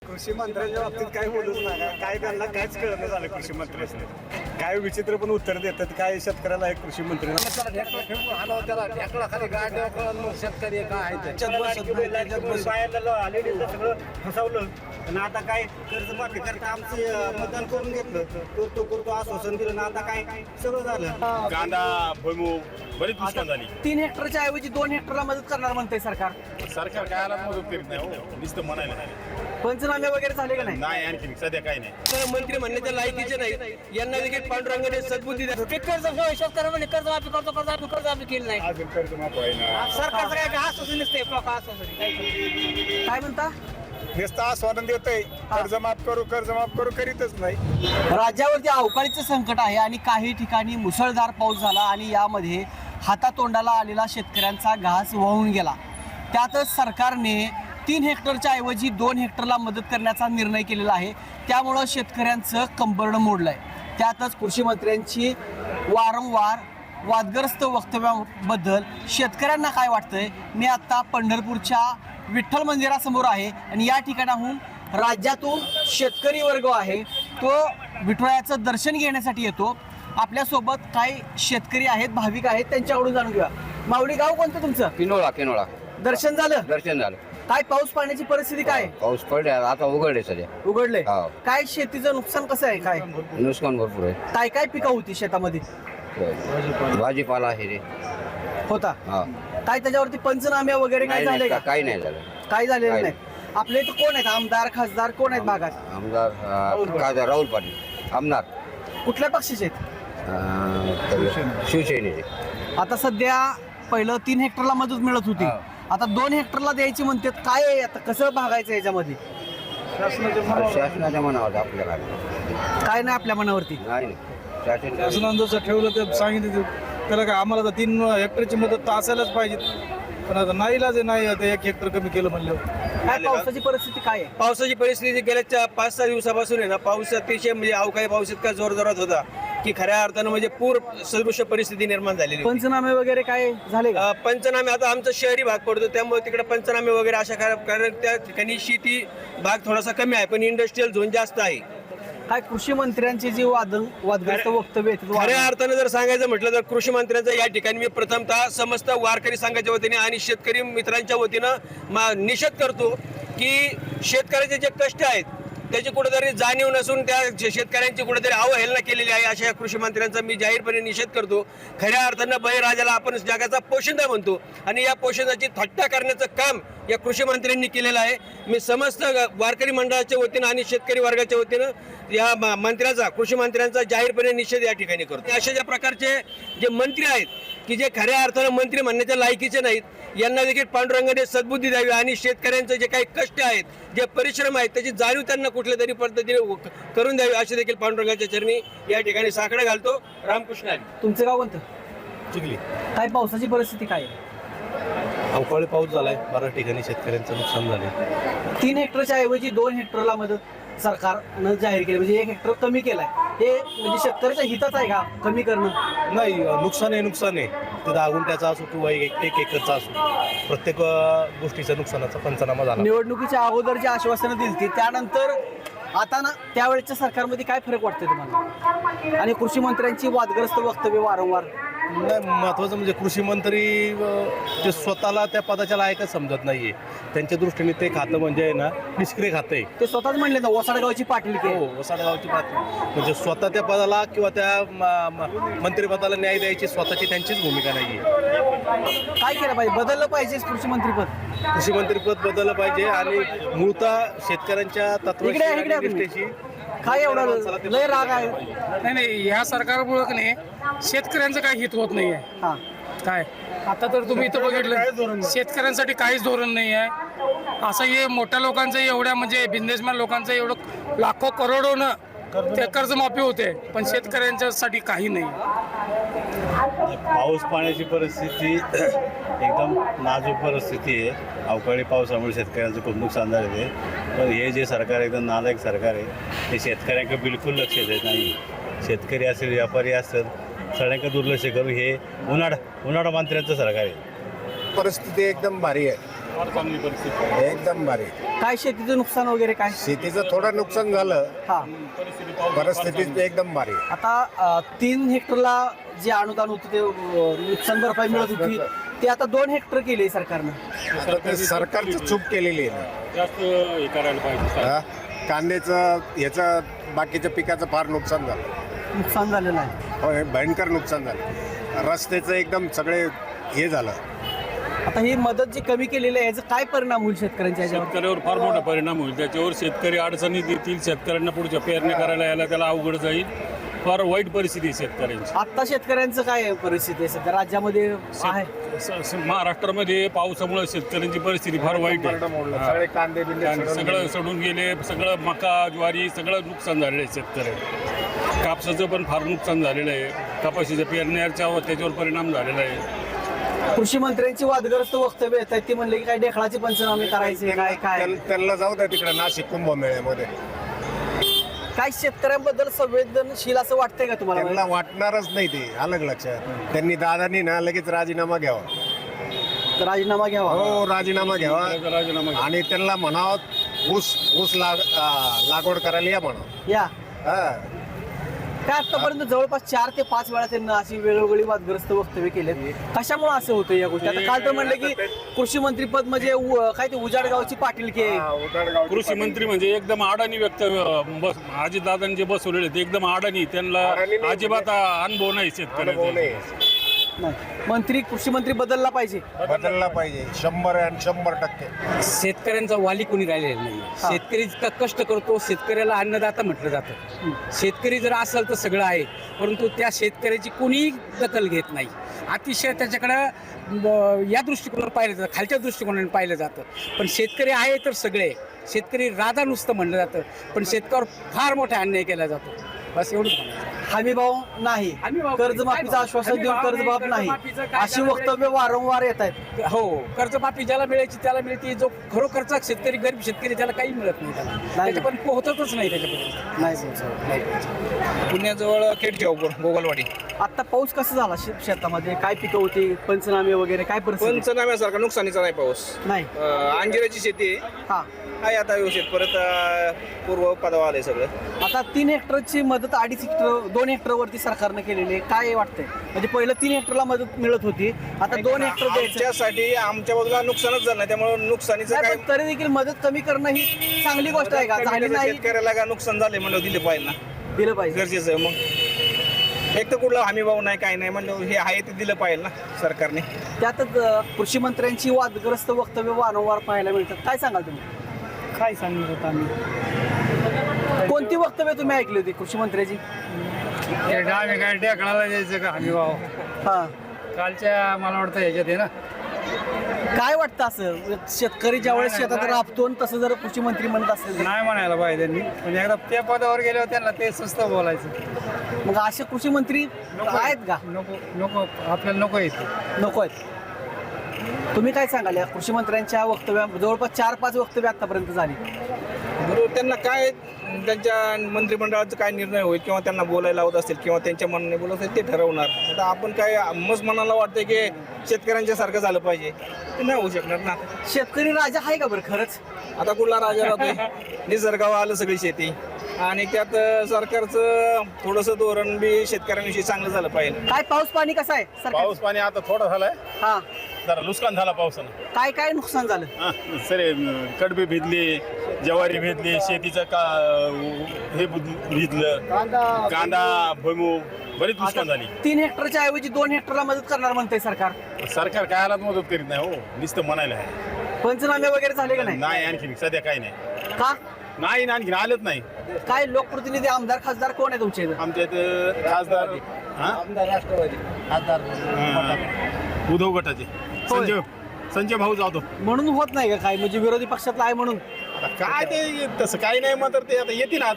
कृषी मंत्र्यांच्या बाबतीत काय बोलूच नका. काय त्यांना काहीच कळत झालं कृषी मंत्र्यांचं. काय विचित्र पण उत्तर देतात. काय शेतकऱ्याला एक कृषी मंत्री फसवलं आणि आता काय कर्जमाफी करता आमचं मतदान करून घेतलं. तो करतो आश्वासन दिलं ना आता काय सगळं झालं. कांदा भुईमूग बरीच नुकसान झाली. 3 हेक्टरच्या ऐवजी 2 हेक्टरला मदत करणार म्हणते सरकार. सरकार काय मदत करीत नाही हो. नुसतं म्हणायला पंचनामे वगैरे झाले का नाही? नाही, आणखी सध्या काही नाही. तर मंत्री म्हणण्याच्या लायकीचे नाही. यांना देखील पांडुरंगाने सद्बुद्धी द्या. शेतकरी म्हणजे कर्जमाफी करतो कर्जमाफी केली नाही. अजून कर्जमाफी होईना. सरकारचं काय आश्वासन नसते. काय म्हणता? नुसतं आश्वासन देतोय कर्जमाफ करू करीतच नाही. राज्यावरती अवकाळीचं संकट आहे आणि काही ठिकाणी मुसळधार पाऊस झाला आणि यामध्ये हातातोंडाला आलेला शेतकऱ्यांचा घास वाहून गेला. त्यातच सरकारने 3 हेक्टरच्या ऐवजी 2 हेक्टरला मदत करण्याचा निर्णय केलेला आहे. त्यामुळं शेतकऱ्यांचं कंबरडं मोडलं आहे. त्यातच कृषी मंत्र्यांची वारंवार वादग्रस्त वक्तव्याबद्दल शेतकऱ्यांना काय वाटतंय? मी आत्ता पंढरपूरच्या विठ्ठल मंदिरासमोर आहे आणि या ठिकाणाहून राज्यातून शेतकरी वर्ग आहे तो विठुरायाचं दर्शन घेण्यासाठी येतो. आपल्यासोबत काही शेतकरी आहेत, भाविक आहेत, त्यांच्याकडून जाणून घेऊया. माऊली, गाव कोणतं तुमचं? किनोळा. दर्शन झालं? दर्शन झालं. काय पाऊस पाण्याची परिस्थिती काय? पाऊस पडले आता उघडले सध्या. उघडले. हो. काय शेतीचं नुकसान कसं आहे? काय नुकसान भरपूर आहे. काय काय पिकं होती शेतामध्ये? भाजीपाला आहे रे. होता. हा. काय त्याच्यावरती पंचनामे वगैरे काय झाले का? काही नाही झालं. काय झालेलं काही नाही. आपले इथं कोण आहेत? आमदार, खासदार कोण आहेत भागात? आमदार राहुल पाटील. आमदार कुठल्या पक्षाचे आहेत? शिवसेनेचे. आता सध्या पहिलं 3 हेक्टरला मदत मिळत होती. आता 2 हेक्टरला द्यायची म्हणतात. काय आहे आता? कसं भागायचं याच्यामध्ये? शासनाच्या मनावर आपल्याला काय नाही आपल्या मनावरती. नाही. शासनानं जसं ठेवलं ते सांगितलं त्याला काय आम्हाला तर 3 हेक्टरची मदत तर असायलाच पाहिजे. पण आता नाही इलाज नाही. आता 1 हेक्टर कमी केलं म्हणलं. काय पावसाची परिस्थिती काय आहे? पावसाची परिस्थिती गेल्या 5-6 दिवसापासून आहे ना, पाऊस अतिशय म्हणजे अवकाळी पाऊस इतका जोरजोरात होता की खऱ्या अर्थानं म्हणजे पूर सदृश परिस्थिती निर्माण झालेली होती. पंचनामे वगैरे काय झाले का? पंचनामे आता आमचा शहरी भाग पडतो त्यामुळे तिकडे पंचनामे वगैरे अशा कारण त्या ठिकाणी शेती भाग थोडासा कमी आहे पण इंडस्ट्रीयल झोन जास्त आहे. काय कृषी मंत्र्यांचे जे वादग्रस्त वक्तव्य आहेत खऱ्या अर्थानं जर सांगायचं म्हटलं तर कृषी मंत्र्यांचं या ठिकाणी मी प्रथमतः समस्त वारकरी संघाच्या वतीने आणि शेतकरी मित्रांच्या वतीनं निषेध करतो की शेतकऱ्याचे जे कष्ट आहेत त्याची कुठेतरी जाणीव नसून त्या शेतकऱ्यांची कुठेतरी अवहेलना केलेली आहे अशा या कृषी मंत्र्यांचा मी जाहीरपणे निषेध करतो. खऱ्या अर्थानं बळीराजाला आपण जगाचा पोशिंदा म्हणतो आणि या पोशिंदाची थट्टा करण्याचं काम या कृषी मंत्र्यांनी केलेलं आहे. मी समस्त वारकरी मंडळाच्या वतीनं आणि शेतकरी वर्गाच्या वतीनं या मंत्र्याचा कृषी मंत्र्यांचा जाहीरपणे निषेध या ठिकाणी करतो. अशा ज्या प्रकारचे जे मंत्री आहेत की जे खऱ्या अर्थानं मंत्री म्हणण्याच्या लायकीचे नाहीत यांना देखील पांडुरंगाने सद्बुद्धी द्यावी आणि शेतकऱ्यांचे जे काही कष्ट आहेत, जे परिश्रम आहेत त्याची जाणीव त्यांना कुठल्या तरी पद्धतीने करून द्यावी असे देखील पांडुरंगाच्या चरणी या ठिकाणी साकडा घालतो. रामकृष्ण हरी. तुमचं गाव कोणतं? चिखली. काय पावसाची परिस्थिती काय आहे? अवकाळी पाऊस झालाय. बऱ्याच ठिकाणी शेतकऱ्यांचं नुकसान झाले. 3 हेक्टरच्या ऐवजी 2 हेक्टरला मदत सरकारनं जाहीर केली म्हणजे 1 हेक्टर कमी केलाय. हे म्हणजे शेतकऱ्याच्या हिताच आहे का कमी करणं? नाही, नुकसान आहे. ते 10 गुंठ्याचा असो किंवा 1 एकरचा असो, प्रत्येक गोष्टीच्या नुकसानाचा पंचनामा झाला. निवडणुकीच्या अगोदर जी आश्वासनं दिली त्यानंतर आता ना त्यावेळेच्या सरकारमध्ये काय फरक वाटतोय तुम्हाला? आणि कृषी मंत्र्यांची वादग्रस्त वक्तव्य वारंवार. नाही, महत्वाचं म्हणजे कृषी मंत्री ते स्वतःला त्या पदाच्या लायकच समजत नाहीये. त्यांच्या दृष्टीने ते खातं म्हणजे आहे ना निष्क्रिय खातं आहे. ते स्वतःच म्हणले ना वसाडगावची पाटील की हो, वसाडगावची पाटील म्हणजे स्वतः त्या पदाला किंवा त्या मंत्रिपदाला न्याय द्यायची स्वतःची त्यांचीच भूमिका नाहीये. काय केलं पाहिजे? बदललं पाहिजे कृषी मंत्रीपद. कृषी मंत्रिपद बदललं पाहिजे आणि मूळतः शेतकऱ्यांच्या तत्वाशी आणि निष्ठेशी काय एवढं लय राग आहे? नाही या सरकारमुळे नाही शेतकऱ्यांचं काही हित होत नाहीये. हा, काय आता तर तुम्ही इथं बघितलं शेतकऱ्यांसाठी काहीच धोरण नाही आहे. असं हे मोठ्या लोकांचं एवढ्या म्हणजे बिझनेसमॅन लोकांचं एवढं लाखो करोडोनं ते कर्जमाफी होते पण शेतकऱ्यांच्यासाठी काही नाही. पाऊस पाण्याची परिस्थिती एकदम नाजूक परिस्थिती आहे. अवकाळी पावसामुळे शेतकऱ्यांचं खूप नुकसान झालेलं आहे. पण हे जे सरकार एकदम नालायक सरकार आहे ते शेतकऱ्यांकडे बिलकुल लक्ष देत नाही. शेतकरी असेल, व्यापारी असेल, सगळ्यांकडे दुर्लक्ष करून हे उन्हाळा मंत्र्यांचं सरकार आहे. परिस्थिती एकदम भारी आहे. एकदम भारी. काय शेतीचं नुकसान वगैरे काय? शेतीचं थोडं नुकसान झालं, हा परिस्थिती एकदम भारी. आता 3 हेक्टरला जे अनुदान होतं ते नुकसान भरपाई मिळत होती ते आता 2 हेक्टर केले सरकारनं. आता ते सरकारची चूक केलेली आहे ना. हा? कांद्याचं याचं बाकीच्या पिकाचं फार नुकसान झालं. नुकसान झालेलं आहे. होय, भयंकर नुकसान झालं. रस्त्याचं एकदम सगळे हे झालं. आता ही मदत जी कमी केलेली आहे याचा काय परिणाम होईल शेतकऱ्यांच्या याच्यावर? शेतकऱ्यावर फार मोठा परिणाम होईल. त्याच्यावर शेतकरी अडचणीत येतील. शेतकऱ्यांना पुढच्या पेरणी करायला यायला त्याला अवघड जाईल. फार वाईट परिस्थिती आहे शेतकऱ्यांची. आता शेतकऱ्यांचं काय परिस्थिती आहे सध्या राज्यामध्ये आहे? महाराष्ट्रामध्ये पावसामुळे शेतकऱ्यांची परिस्थिती फार वाईट आहे. सगळे कांदे बिंदे आणि सगळं सडून गेले. सगळं मका ज्वारी सगळं नुकसान झालेलं आहे शेतकऱ्यांचं. कापसाचं पण फार नुकसान झालेलं आहे. कपाशीच्या पेरण्याच्या त्याच्यावर परिणाम झालेला आहे. कृषी मंत्र्यांची वादग्रस्त वक्तव्य येत आहेत. ते म्हणले की काय ढेकळाचे पंचनामे करायचे काय त्यांना जाऊ द्या तिकडे नाशिक कुंभमेळ्यामध्ये. काय शेतकऱ्यांबद्दल संवेदनशील असं वाटतंय का तुम्हाला? त्यांना वाटणारच नाही ते, अलग लक्षात. त्यांनी दादांनी ना लगेच राजीनामा घ्यावा. राजीनामा घ्यावा. हो, राजीनामा घ्यावा. राजीनामा आणि त्यांना म्हणावं ऊस लागवड करायला या म्हणावं. या हा. काय आतापर्यंत जवळपास 4 ते 5 वेळा त्यांना अशी वेगवेगळी वादग्रस्त वक्तव्य केलेत. कशामुळे असं होतं या गोष्टी? आता काल तर म्हणलं की कृषी मंत्री पद म्हणजे काय ते उजाड गावची पाटीलकी आहे. कृषी मंत्री म्हणजे एकदम अडाणी व्यक्त अजितदादांनी जे बसवलेले ते एकदम अडाणी. त्यांना अजिबात अनुभव नाही शेतकऱ्याचा. नाही, मंत्री कृषी मंत्री बदलला पाहिजे. बदलला पाहिजे 100% शेतकऱ्यांचा वाली कोणी राहिलेला नाही. शेतकरी इतका कष्ट करतो. शेतकऱ्याला अन्नदाता म्हटलं जातं. शेतकरी जर असेल तर सगळं आहे, परंतु त्या शेतकऱ्याची कोणीही दखल घेत नाही. अतिशय त्याच्याकडं या दृष्टिकोनावर पाहिलं जातं, खालच्या दृष्टिकोनाने पाहिलं जातं. पण शेतकरी आहे तर सगळे. शेतकरी राजा नुसतं म्हणलं जातं, पण शेतकऱ्यावर फार मोठा अन्याय केला जातो. बस एवढंच म्हणायचं. हमीभाव नाही, कर्जमाफीचं आश्वासन देऊन कर्जमाफ नाही, अशी वक्तव्य वारंवार येत आहेत. हो, कर्जमाफी ज्याला मिळायची त्याला मिळते. जो खरोखरचा शेतकरी, गरीब शेतकरी, त्याला काही मिळत नाही. त्याला त्याच्यापर्यंत पोहोचतच नाही. त्याच्यापर्यंत पुण्याजवळ खेडगाव गोगलवाडी. आता पाऊस कसा झाला शेतामध्ये? काय पिकं होती? पंचनामे वगैरे काय परिस्थिती? पंचनाम्यासारखा नुकसानीचा नाही पाऊस. नाही. अंजिराची शेती हा, आहे आता व्यवस्थित. परत पूर्व पदावर आलंय सगळं. आता 3 हेक्टरची मदत 2.5 हेक्टर 2 हेक्टरवरती सरकारनं केलेली आहे. काय वाटतंय? म्हणजे पहिलं 3 हेक्टरला मदत मिळत होती, आता 2 हेक्टर द्यायचं. आमच्यासाठी आमच्या बाजूला नुकसानच झालं नाही. त्यामुळे नुकसानीचं नाही, काय पण तरी देखील मदत कमी करणं ही चांगली गोष्ट आहे का? झाली नाही, शेतकऱ्याला काय नुकसान झालंय म्हणलं दिलं पाहिजे ना. दिलं पाहिजे. गरजेचं आहे. मग एक तर कुठला हमी भाव नाही, काय नाही म्हणलं हे आहे ते दिलं पाहिजे ना सरकारने. त्यातच कृषी मंत्र्यांची वादग्रस्त वक्तव्य वारंवार पाहायला मिळतात. काय सांगाल तुम्ही? काय सांगत होता आम्ही? कोणती वक्तव्य तुम्ही ऐकली होती कृषी मंत्र्याची? आम्ही काय ढेकळाला द्यायचं का हमी भाव? हा, कालच्या मला वाटतं ह्याच्यात आहे ना. काय वाटतं असं शेतकरी ज्यावेळेस शेतात राबतो तसं जर कृषी मंत्री म्हणत असेल तर? नाही म्हणायला पाहिजे त्यांनी. म्हणजे एकदा त्या पदावर गेल्यावर त्यांना ते सुस्त बोलायचं. मग असे कृषी मंत्री आहेत का? नको नको, आपल्याला नको येते. नको आहेत. तुम्ही काय सांगाल या कृषी मंत्र्यांच्या वक्तव्या? जवळपास 4-5 वक्तव्य आतापर्यंत झाली. बरोबर. त्यांना काय त्यांच्या मंत्रिमंडळाचा काय निर्णय होईल किंवा त्यांना बोलायला लावत असतील किंवा त्यांच्या मनाने बोलत असेल ते ठरवणार. आता आपण काय मस्त मनाला वाटतंय की शेतकऱ्यांच्या सारखं झालं पाहिजे, ते नाही होऊ शकणार ना. शेतकरी राजा आहे का बरं खरंच? आता कुठला राजा राहतोय? निसर्गावर आलं सगळी शेती आणि त्यात सरकारचं थोडंसं धोरण बी शेतकऱ्यांविषयी चांगलं झालं पाहिजे. काय पाऊस पाणी कसं आहे सरकार? पाऊस पाणी आता थोडा झालाय. हा, जरा नुकसान झाला पावसानं. काय काय नुकसान झालं? सरे कडबी भिजली, ज्वारी भिजली, शेतीचं हे भिजलं, कांदा भुईमूग, बरीच नुकसान झाली. 3 हेक्टरच्या ऐवजी 2 हेक्टरला मदत करणार म्हणतंय सरकार. सरकार काय आला मदत करीत नाही. हो, नुसतं म्हणायला आहे. पंचनामे वगैरे झाले का नाही? नाही, आणखी सध्या काही नाही. का नाही, आणखी आलंच नाही. काय लोकप्रतिनिधी आमदार खासदार कोण आहे तुमच्या इथं? आमच्या इथं खासदार राष्ट्रवादी खासदार उद्धव गटाचे संजय भाऊ जाधव. म्हणून होत नाही का काय? म्हणजे विरोधी पक्षातला आहे म्हणून? आता काय ते तसं काही नाही मग, तर ते आता येतील आज.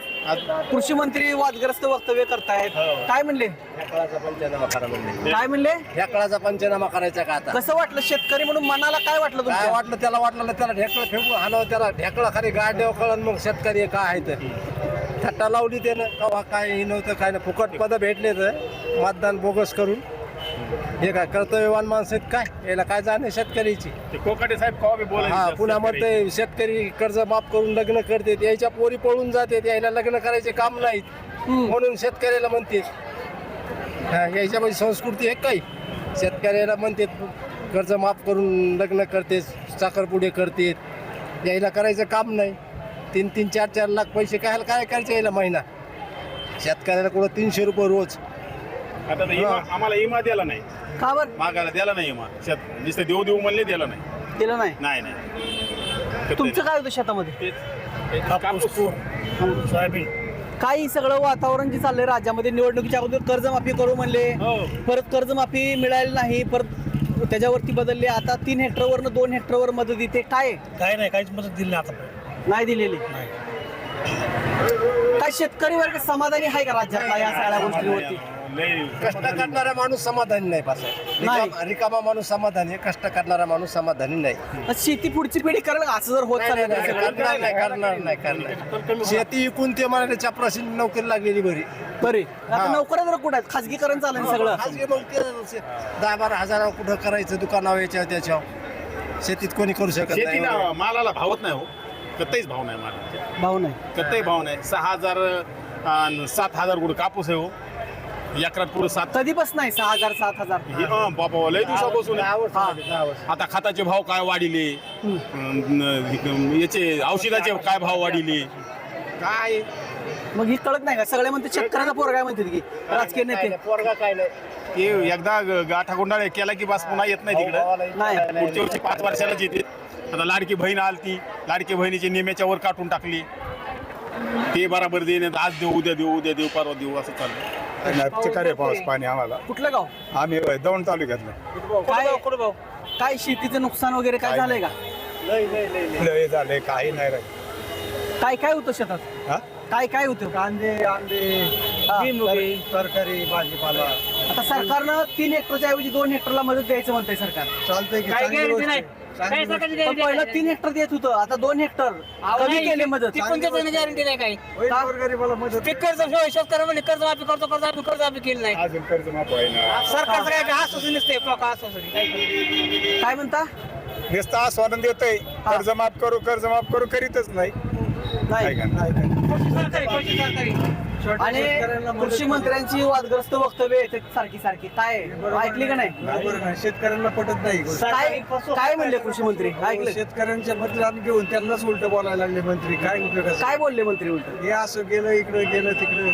कृषी मंत्री वादग्रस्त वक्तव्य करतायत. काय म्हणले? ढेकळाचा पंचनामा करा म्हणले. काय म्हणले? ढेकळाचा पंचनामा करायचा का आता? कसं वाटलं शेतकरी म्हणून? मनाला काय वाटलं काय तुमच्या? वाटलं त्याला? वाटलं त्याला ढेकळं फेकून हाणावं, त्याला ढेकळा खाली गाड्यावर कळण. मग शेतकरी काय आहे तर थट्टा लावली त्यानं. कवा काय नव्हतं काय ना, फुकट पदं भेटले तर मतदान बोगस करून हे काय कर्तव्यवान माणसं आहेत काय, याला काय जाणे शेतकऱ्याची. ते कोकाटे साहेब कवा बी हा पुन्हा म्हणते शेतकरी कर्ज माफ करून लग्न करतात, याच्या पोरी पळून जातात, यायला लग्न करायचे काम नाहीत म्हणून शेतकऱ्याला म्हणते. याच्यामध्ये संस्कृती आहे काही, शेतकऱ्याला म्हणते कर्ज माफ करून लग्न करते, साखरपुडे करते, यायला करायचं काम नाही. 3-3, 4-4 लाख पैसे काय करायचे यायला महिना, शेतकऱ्याला कुठं 300 रुपये रोज. आता आम्हाला इमा द्याला नाही, का बरं मागायला द्याला नाही इमा. नुसतं देऊ देऊ म्हणले द्याला नाही. दिलं नाही? नाही तुमचं काय होतं शेतामध्ये? सोयाबीन. काही सगळं वातावरण जे चाललंय राज्यामध्ये, निवडणुकीच्या अगोदर कर्जमाफी करू म्हणले, परत कर्जमाफी मिळाली नाही, परत त्याच्यावरती बदलले, आता 3 हेक्टरवरनं 2 हेक्टरवर मदत येते. काय नाही काहीच मदत दिली नाही आता. नाही दिलेली? काय शेतकरी वर्ग समाधानी आहे का राज्यातला या सगळ्या गोष्टींवरती? कष्ट करणारा माणूस समाधानी नाही नाही. रिकामा माणूस समाधानी आहे, कष्ट करणारा माणूस समाधानी नाही. शेती पुढची पिढी करेल का असं जर होत चाललं तर? करणार. शेती विकून ते म्हणाले चपराशी नोकरी लागलेली बरी. बरे आता नोकऱ्या जर कुठं आहेत? खाजगीकरण चालेल सगळं. खाजगी मग ते 10-12 हजार कुठं करायचं दुकानावर त्याच्यावर, शेतीत कोणी करू शकत नाही. शेतीला मालाला भावत नाही हो, कत्ताहीच भाव नाही मालाला, भाऊ नाही. कत्ताही भाव नाही. 6,000 आणि 7,000 कुठं कापूस आहे हो, एकरात पुढे 7. कधीपासून नाही 6,000 7,000? बाबा लय दिवसापासून आहे. आता खताचे भाव काय वाढिले, याचे औषधाचे काय भाव वाढिले, काय मग ही कळत नाही का? सगळे म्हणते शेतकऱ्याचा पोरगा म्हणतात की राजकीय नेते. पोरगा काय नाही ते एकदा गाठा गुंडाळे केला की बस पुन्हा येत नाही तिकडे. नाही. पुढच्या वर्षी 5 वर्षालाच येते. आता लाडकी बहीण आलती, लाडकी बहिणीची निम्याच्या वर काटून टाकली. ते बराबर देणे, आज देऊ उद्या देऊ उद्या देऊ परवा देऊ असं चाललं. चिकारे पाऊस पाणी आम्हाला. कुठलं गाव? आम्ही दौंड तालुक्यातलं. काय शेतीचं नुकसान वगैरे काय झालंय का? लय झालंय, काही नाही राहिलं. काय काय होतं शेतात? हा? काय होतं? कांदे, आंबे, तरकारी, भाजीपाला. आता सरकारनं 3 हेक्टरच्या ऐवजी 2 हेक्टरला मदत द्यायचं म्हणतंय सरकार. चालतंय की चांगली गोष्ट आहे. पण पहिलं 3 हेक्टर देत होतं, आता 2 हेक्टर कमी केले मदत. गॅरंटी नाही काही. गोरगरिबाला मदत. कर्ज शेतकरी म्हणजे कर्जमाफी करतो, कर्जमाफी केली नाही. अजून कर्ज माफ होईना. सरकारचं काय आश्वासन नसते, आश्वासन काय म्हणता? नुसतं आश्वासन देतोय कर्ज माफ करू करीतच नाही. नाही. सरकारी. आणि कृषी मंत्र्यांची वादग्रस्त वक्तव्य येतात सारखी काय ऐकली का नाही? बरोबर नाही, शेतकऱ्यांना पटत नाही. काय म्हणले कृषी मंत्री? ऐकलं? शेतकऱ्यांच्या बदलात घेऊन त्यांनाच उलट बोलायला लागले मंत्री. काय उपयोग? काय बोलले मंत्री उलट? हे असं गेलं इकडं गेलं तिकडं.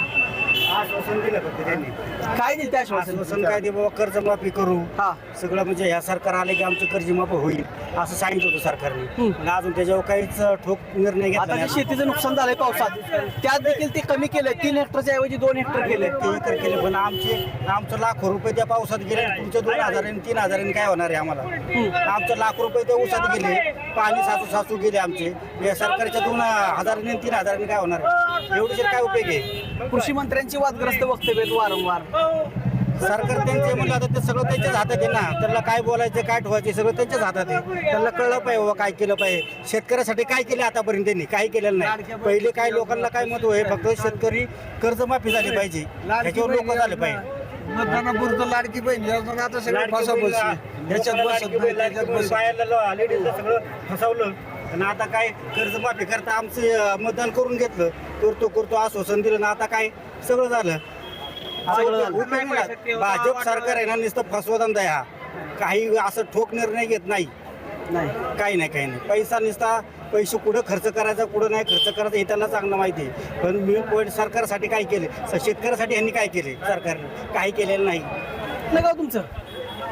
आश्वासन दिलं फक्त त्यांनी. काय दिलं आश्वासन? आश्वासन काय दे बाबा कर्जमाफी करू, हा. सगळं म्हणजे ह्या सरकार आले की आमचं कर्जमाफी होईल असं सांगितलं होतं सरकारने. आणि अजून त्याच्यावर काहीच ठोक निर्णय घेतला आता जे नाही. शेतीचं नुकसान झालंय पावसात, त्यात देखील ते कमी केलंय. 3 हेक्टरच्या ऐवजी 2 हेक्टर केले. ते इतर केले, पण आमचं लाखो रुपये त्या पावसात गेले. तुमच्या 2,000 आणि 3,000 काय होणार आहे आम्हाला? आमचं लाख रुपये त्या ऊसात गेले, पाणी साचू गेले आमचे. या सरकारच्या 2,000 आणि 3,000 काय होणार आहे? एवढे काय उपयोग आहे? कृषी मंत्र्यांची वादग्रस्त वक्तव्य आहेत वारंवार. सरकार त्यांचे म्हणलं आता ते सगळं त्यांच्याच हातात आहे ना. त्यांना काय बोलायचं काय ठेवायचे सगळं त्यांच्याच हातात आहे. त्यांना कळलं पाहिजे बाबा काय केलं पाहिजे. शेतकऱ्यासाठी काय केले आतापर्यंत त्यांनी? काही केलेलं नाही. पहिले काय लोकांना काय महत्व आहे, फक्त शेतकरी कर्जमाफी झाली पाहिजे, त्याच्यावर लोक झाले पाहिजे. मतदानापुरतं लाडकी बहीण योजना आता सगळं लेडीजला सगळं फसवलं. आणि आता काय कर्जमाफी करता आमचं मतदान करून घेतलं, करतो आश्वासन दिलं ना. आता काय सगळं झालं. भाजप सरकार आहे ना, नुसतं फसवधंदा आहे हा. काही असं ठोक निर्णय घेत नाही. काही नाही. पैसा नुसता पैसे कुठं खर्च करायचा कुठं नाही खर्च करायचा हे त्यांना चांगलं माहिती आहे. पण मी पॉईंट सरकारसाठी काय केले, शेतकऱ्यासाठी यांनी काय केले? सरकारने काही केलेलं नाही. कुठलं गाव तुमचं?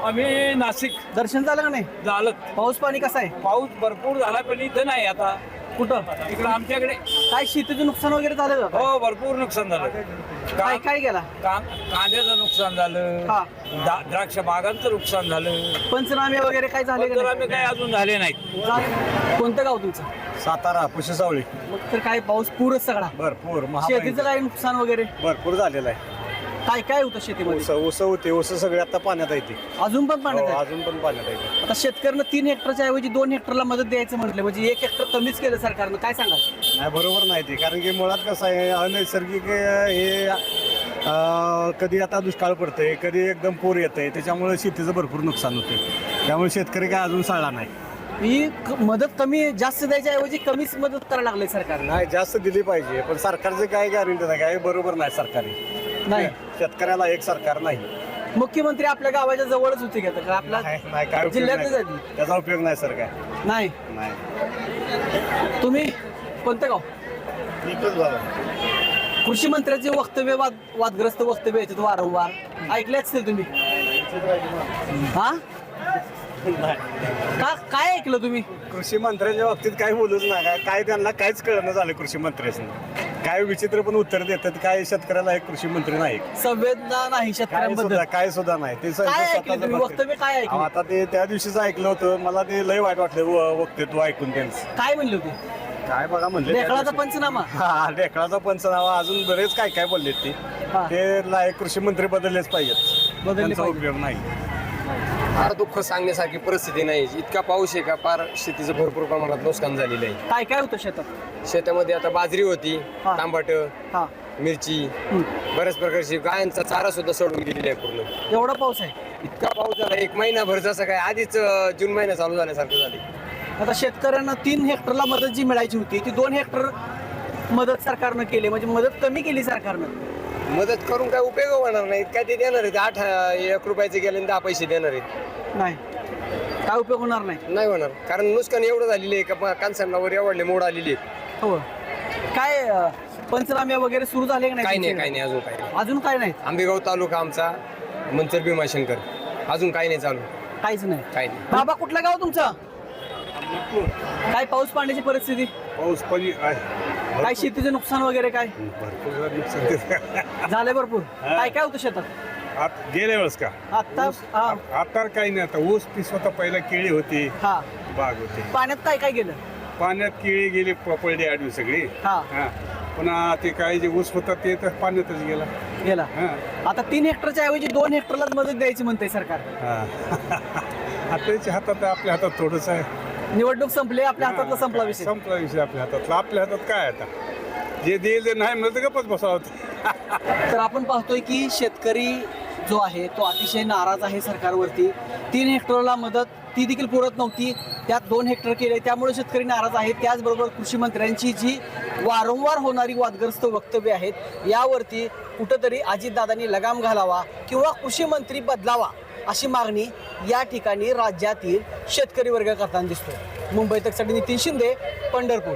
आम्ही नाशिक. दर्शन झालं का नाही? झालं. पाऊस पाणी कसं आहे? पाऊस भरपूर झाला पण इथं नाही. आता कुठं? इकडं आमच्याकडे काय शेतीचं नुकसान वगैरे झालं का? हो भरपूर नुकसान झालं. काय गेला? कांद्याचं नुकसान झालं, हा. द्राक्ष बागांचं नुकसान झालं. पंचनामे वगैरे काय झाले का नाही? आम्ही काय अजून झाले नाहीत. कोणतं गाव तुमचं? सातारा पुशेसावळी. मग तर काय पाऊस पूरच सगळा. भरपूर शेतीचं काय नुकसान वगैरे भरपूर झालेलं आहे. काय होतं शेतीमध्ये? ऊस होते, ऊस सगळे आता पाण्यात येते. अजून पण पाण्यात आहे? अजून पण पाण्यात येते. आता शेतकऱ्यांना 3 हेक्टरच्या ऐवजी 2 हेक्टरला मदत द्यायचं म्हटलं म्हणजे 1 हेक्टर कमीच केलं सरकारनं. काय सांगाल? नाही बरोबर नाही ते, कारण की मुळात कसं आहे अनैसर्गिक हे कधी आता दुष्काळ पडतंय, कधी एकदम पूर येतंय, त्याच्यामुळे शेतीचं भरपूर नुकसान होतं. त्यामुळे शेतकरी काय अजून सळला नाही. ही मदत कमी जास्त द्यायच्या ऐवजी कमीच मदत करायला लागले सरकारने. नाही, जास्त दिली पाहिजे, पण सरकारचे काय गॅरंटी नाही, काय बरोबर नाही सरकारी. नाही, शेतकऱ्याला एक सरकार नाही. मुख्यमंत्री आपल्या गावाच्या जवळच होते का तर आपल्या नाही, काय उपयोग जिल्ह्यातच नाही. आहे त्याचा उपयोग नाही सर काय. नाही. नाही, तुम्ही कोणतं गाव? एकच झालं. कृषी मंत्र्याचे वक्तव्य वादग्रस्त वक्तव्य येतात वारंवार, ऐकले असतील तुम्ही? हा, काय ऐकलं तुम्ही? कृषी मंत्र्यांच्या बाबतीत काही बोलूच नका. काय त्यांना काहीच कळणं झालं कृषी मंत्र्यांनी. काय विचित्र पण उत्तर देतात. काय शेतकऱ्याला एक कृषी मंत्री नाही. संवेदना नाही शेतकऱ्यांबद्दल. काय सुद्धा नाही. ते काय ऐकलं तुम्ही? वक्तव्य काय ऐकलं? आता ते त्या दिवशीच ऐकलं होतं. मला ते लय वाईट वाटलं वक्तव्य ऐकून त्यांचं. काय म्हणले होते? काय बघा म्हणले, ढेकळाचा पंचनामा. हा, ढेकळाचा पंचनामा, अजून बरेच काय बोललेत ते. हा. ते लायक कृषी मंत्री बदललेच पाहिजेत. बदलले त्यांचा पाहिजे. उपयोग नाही. फार दुःख सांगण्यासारखी परिस्थिती नाही. इतका पाऊस आहे का फार शेतीचं भरपूर प्रमाणात नुकसान झालेलं आहे. काय काय होतं शेतात? शेतामध्ये आता बाजरी होती, हा. तांबट, हा, मिरची, बऱ्याच प्रकारची गायांचा चारा सुद्धा सोडून गेलेला आहे पूर्ण. एवढा पाऊस आहे. इतका पाऊस झाला, एक महिनाभर जसं काय आधीच जून महिना चालू झाल्यासारखं झाले. आता शेतकऱ्यांना 3 हेक्टरला मदत जी मिळायची होती ती 2 हेक्टर मदत सरकारनं केली, म्हणजे मदत कमी केली सरकारनं. मदत करून काय उपयोग होणार नाही. काय ते देणार आहेत 8 रुपयाचे गेले आणि 10 पैसे देणार आहेत. नाही, काय उपयोग होणार नाही. नाही होणार, कारण नुकसान एवढं झालेलं आहे का कांसांना वर एवढले मोड आलेली आहेत. हो, काय पंचनामे वगैरे सुरू झाले की काही नाही? नाही अजून काही नाही. अजून काय नाही. आंबेगाव तालुका आमचा मंचर भीमाशंकर, अजून काही नाही चालू. काहीच नाही. काही नाही. बाबा कुठलं गाव तुमचं? काय पाऊस पाण्याची परिस्थिती? पाऊस पाणी काय शेतीचं नुकसान वगैरे काय भरपूर नुकसान झालंय? भरपूर. काय काय होतं शेतात गेल्या वेळेस का? आता? हा, आता काही नाही. आता ऊस पीस होता, पहिला केळी होती, हा. बाग होती. पाण्यात काय काय गेलं? पाण्यात केळी गेली, पडली आडवी सगळी. हा, हा, पुन्हा ते काय जे ऊस होता ते तर पाण्यातच गेला. गेला. हा, आता 3 हेक्टरच्या ऐवजी 2 हेक्टरलाच मदत द्यायची म्हणते सरकार. हा. त्याच्या हातात, आपल्या हातात थोडंच आहे. निवडणूक संपली, आपल्या हातातला संपला विषय. संपला विषय आपल्या हातातला. आपल्या हातात काय आता? जे देईल ते नाही म्हणलं तर गप्पच बसावं. तर आपण पाहतोय की शेतकरी जो आहे तो अतिशय नाराज आहे सरकारवरती. 3 हेक्टरला मदत ती देखील पुरत नव्हती, त्यात 2 हेक्टर केले, त्यामुळे शेतकरी नाराज आहेत. त्याचबरोबर कृषी मंत्र्यांची जी वारंवार होणारी वादग्रस्त वक्तव्य आहेत यावरती कुठंतरी अजितदादांनी लगाम घालावा किंवा कृषी मंत्री बदलावा अशी मागणी या ठिकाणी राज्यातील शेतकरी वर्ग करताना दिसतो. मुंबई तकसाठी नितीन शिंदे, पंढरपूर.